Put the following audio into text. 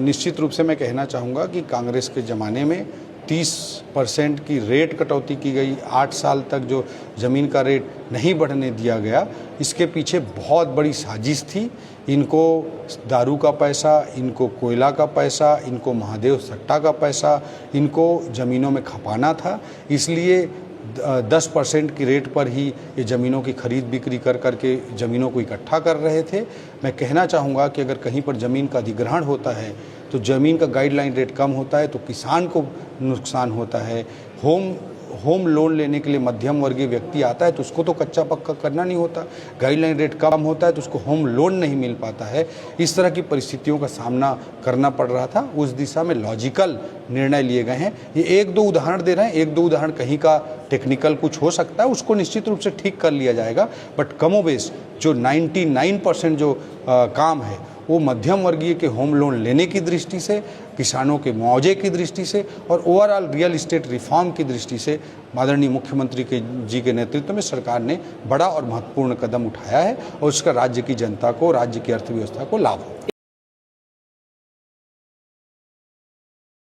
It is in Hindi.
निश्चित रूप से मैं कहना चाहूँगा कि कांग्रेस के ज़माने में 30% की रेट कटौती की गई, 8 साल तक जो ज़मीन का रेट नहीं बढ़ने दिया गया, इसके पीछे बहुत बड़ी साजिश थी। इनको दारू का पैसा, इनको कोयला का पैसा, इनको महादेव सट्टा का पैसा, इनको ज़मीनों में खपाना था। इसलिए 10% की रेट पर ही ये ज़मीनों की खरीद बिक्री कर करके ज़मीनों को इकट्ठा कर रहे थे। मैं कहना चाहूँगा कि अगर कहीं पर ज़मीन का अधिग्रहण होता है तो ज़मीन का गाइडलाइन रेट कम होता है तो किसान को नुकसान होता है। होम लोन लेने के लिए मध्यम वर्गीय व्यक्ति आता है तो उसको तो कच्चा पक्का करना नहीं होता, गाइडलाइन रेट कम होता है तो उसको होम लोन नहीं मिल पाता है। इस तरह की परिस्थितियों का सामना करना पड़ रहा था। उस दिशा में लॉजिकल निर्णय लिए गए हैं। ये 1-2 उदाहरण दे रहे हैं, 1-2 उदाहरण कहीं का टेक्निकल कुछ हो सकता है, उसको निश्चित रूप से ठीक कर लिया जाएगा। बट कमोबेश जो 99% जो काम है वो मध्यम वर्गीय के होम लोन लेने की दृष्टि से, किसानों के मुआवजे की दृष्टि से और ओवरऑल रियल इस्टेट रिफॉर्म की दृष्टि से माननीय मुख्यमंत्री जी के नेतृत्व में सरकार ने बड़ा और महत्वपूर्ण कदम उठाया है और उसका राज्य की जनता को, राज्य की अर्थव्यवस्था को लाभ हो।